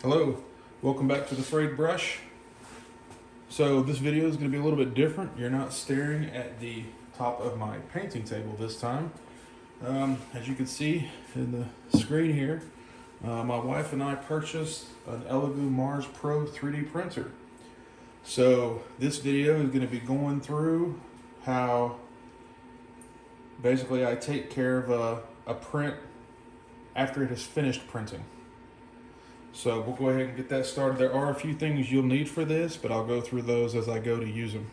Hello, welcome back to the Frayed Brush. So this video is going to be a little bit different. You're not staring at the top of my painting table this time. As you can see in the screen here, my wife and I purchased an Elegoo Mars Pro 3D printer. So this video is going to be going through how basically I take care of a print after it has finished printing. So we'll go ahead and get that started. There are a few things you'll need for this, but I'll go through those as I go to use them.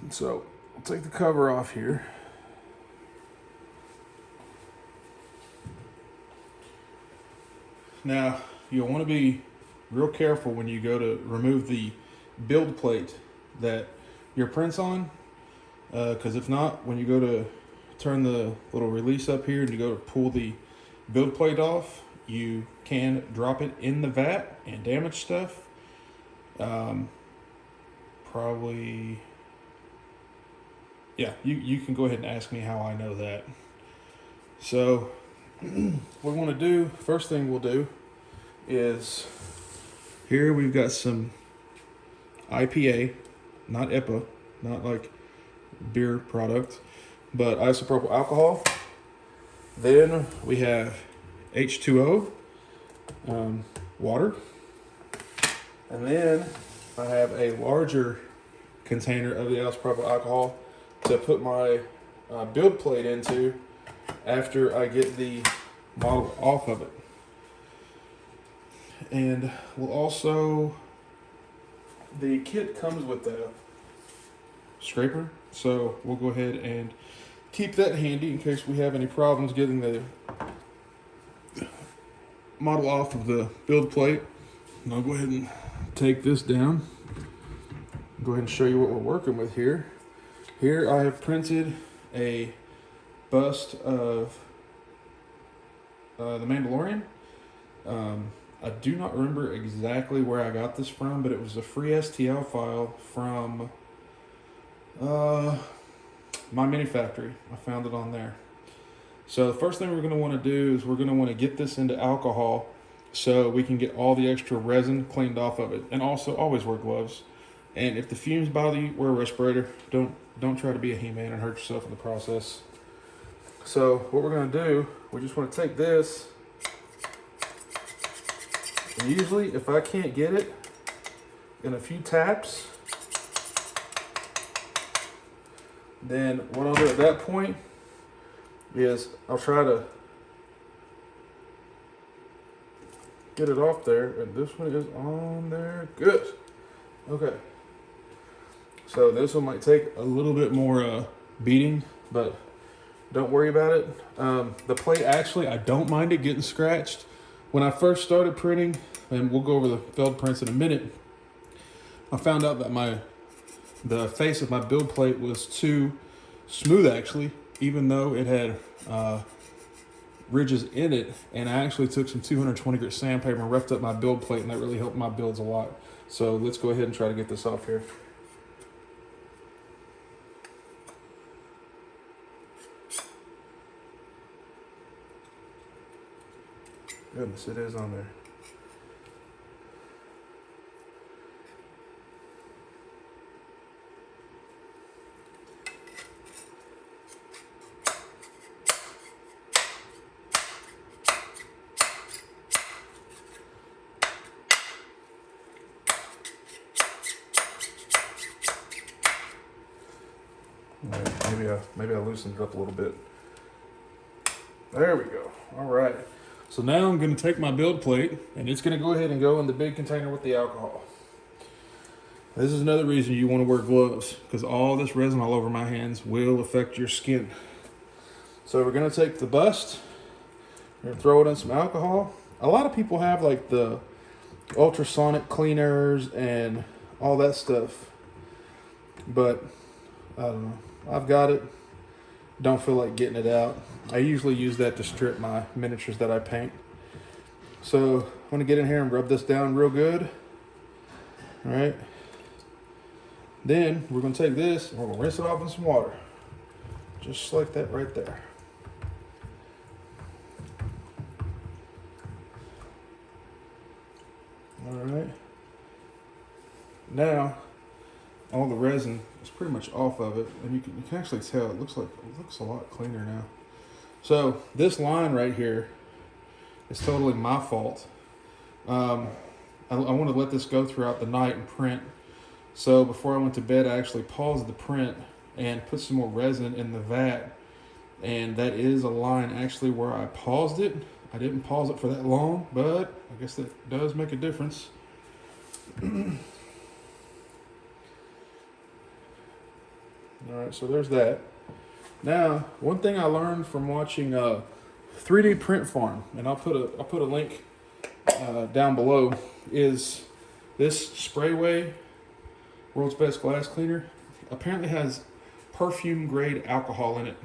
So I'll take the cover off here. Now, you'll want to be real careful when you go to remove the build plate that your print's on, because if not, when you go to turn the little release up here and you go to pull the build plate off, you can drop it in the vat and damage stuff. Probably, yeah, you can go ahead and ask me how I know that. So what we want to do, first thing we'll do is, here we've got some IPA, not EPA, not like beer product, but isopropyl alcohol. Then we have H2O, water, and then I have a larger container of the isopropyl alcohol to put my build plate into after I get the model off of it. And we'll also, the kit comes with the scraper, so we'll go ahead and keep that handy in case we have any problems getting the model off of the build plate. And I'll go ahead and take this down. Go ahead and show you what we're working with here. Here I have printed a bust of the Mandalorian. I do not remember exactly where I got this from, but it was a free STL file from My Mini Factory. I found it on there. So the first thing we're going to want to do is we're going to want to get this into alcohol so we can get all the extra resin cleaned off of it. And also always wear gloves. And if the fumes bother you, wear a respirator. Don't try to be a He-Man and hurt yourself in the process. So what we're going to do, we just want to take this. And usually if I can't get it in a few taps, then what I'll do at that point is I'll try to get it off there, and this one is on there. Good. Okay. So this one might take a little bit more beating, but don't worry about it. The plate, actually, I don't mind it getting scratched. When I first started printing, and we'll go over the failed prints in a minute, I found out that the face of my build plate was too smooth, actually, even though it had ridges in it. And I actually took some 220 grit sandpaper and roughed up my build plate, and that really helped my builds a lot. So let's go ahead and try to get this off here. Goodness, it is on there. Maybe I loosened it up a little bit. There we go. All right. So now I'm going to take my build plate, and it's going to go ahead and go in the big container with the alcohol. This is another reason you want to wear gloves, because all this resin all over my hands will affect your skin. So we're going to take the bust, we're going to throw it in some alcohol. A lot of people have like the ultrasonic cleaners and all that stuff, but I don't know. I've got it. Don't feel like getting it out. I usually use that to strip my miniatures that I paint. So I'm going to get in here and rub this down real good. All right. Then we're going to take this and we're going to rinse it off in some water. Just like that right there. Now, all the resin is pretty much off of it, and you can actually tell it looks a lot cleaner now. So this line right here is totally my fault. I wanted to let this go throughout the night and print. So before I went to bed, I actually paused the print and put some more resin in the vat. And that is a line actually where I paused it. I didn't pause it for that long, but I guess that does make a difference. All right, so there's that. Now, one thing I learned from watching 3D Print Farm, and I'll put a link down below, is this Sprayway World's Best Glass Cleaner apparently has perfume grade alcohol in it.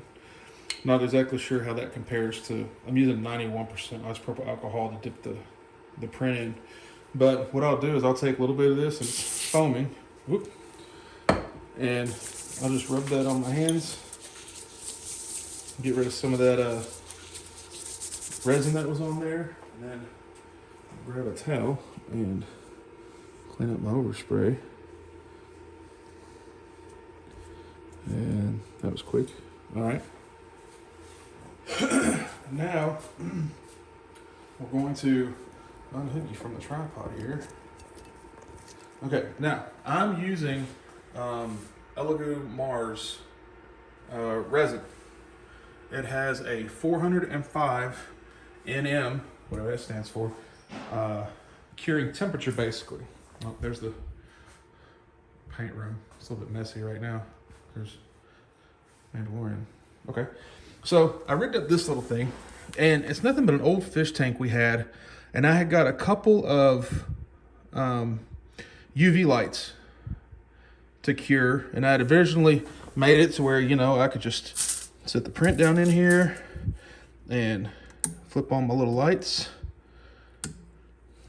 Not exactly sure how that compares to, I'm using 91% isopropyl alcohol to dip the print in. But what I'll do is I'll take a little bit of this, and it's foaming, whoop, and I'll just rub that on my hands, get rid of some of that resin that was on there, and then grab a towel and clean up my overspray. And that was quick. All right. Now we're going to unhook you from the tripod here. Okay, now I'm using Elegoo Mars resin. It has a 405 NM, whatever that stands for, curing temperature basically. Oh, there's the paint room. It's a little bit messy right now. There's Mandalorian. Okay, so I rigged up this little thing, and it's nothing but an old fish tank we had, and I had got a couple of UV lights to cure, and I had originally made it to where, you know, I could just set the print down in here and flip on my little lights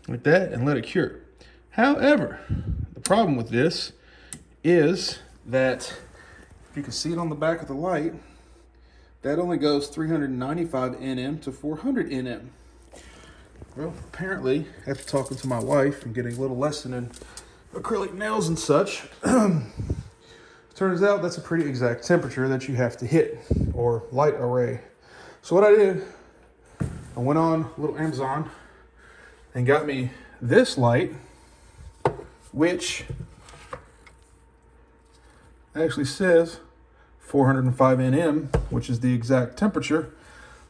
like that and let it cure. However, the problem with this is that if you can see it on the back of the light, that only goes 395 nm to 400 nm. Well, apparently, after talking to my wife and getting a little lesson in acrylic nails and such, turns out that's a pretty exact temperature that you have to hit, or light array. So what I did, I went on a little Amazon and got me this light, which actually says 405 nm, which is the exact temperature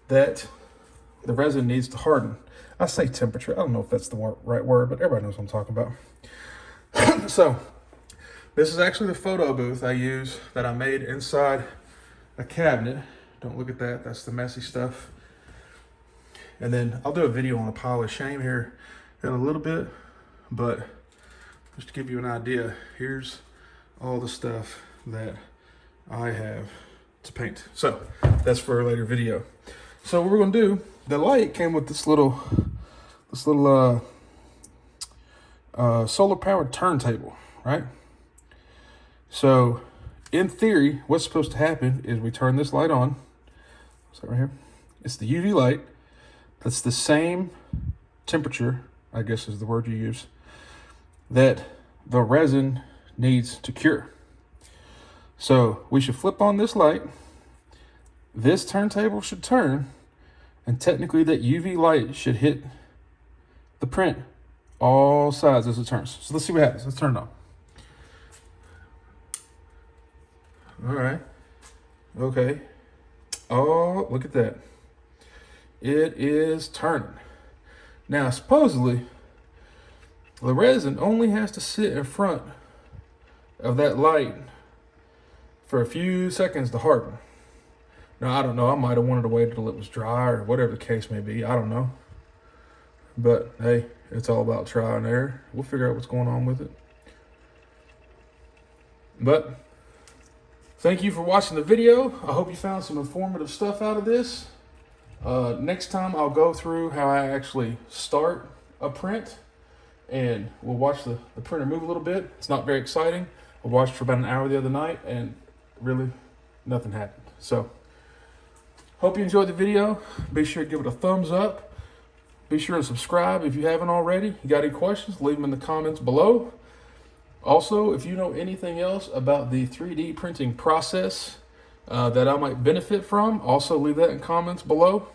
that the resin needs to harden. I say temperature, I don't know if that's the right word, but everybody knows what I'm talking about. So this is actually the photo booth I use that I made inside a cabinet. Don't look at that, that's the messy stuff. And then I'll do a video on a pile of shame here in a little bit, but just to give you an idea, here's all the stuff that I have to paint. So that's for a later video. So what we're gonna do, the light came with this little solar powered turntable, right? So in theory, what's supposed to happen is we turn this light on. What's that right here? It's the UV light. That's the same temperature, I guess is the word you use, that the resin needs to cure. So we should flip on this light. This turntable should turn, and technically that UV light should hit the print all sides as it turns. So let's see what happens. Let's turn it on. All right. Okay. Oh, look at that. It is turning. Now, supposedly, the resin only has to sit in front of that light for a few seconds to harden. Now, I don't know. I might have wanted to wait until it was dry or whatever the case may be. I don't know. But, hey, it's all about trial and error. We'll figure out what's going on with it. But thank you for watching the video. I hope you found some informative stuff out of this. Next time I'll go through how I actually start a print, and we'll watch the printer move a little bit. It's not very exciting. I watched for about an hour the other night and really nothing happened. So hope you enjoyed the video. Be sure to give it a thumbs up. Be sure to subscribe if you haven't already. You got any questions, leave them in the comments below. Also, if you know anything else about the 3D printing process that I might benefit from, also leave that in comments below.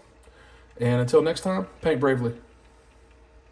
And until next time, paint bravely.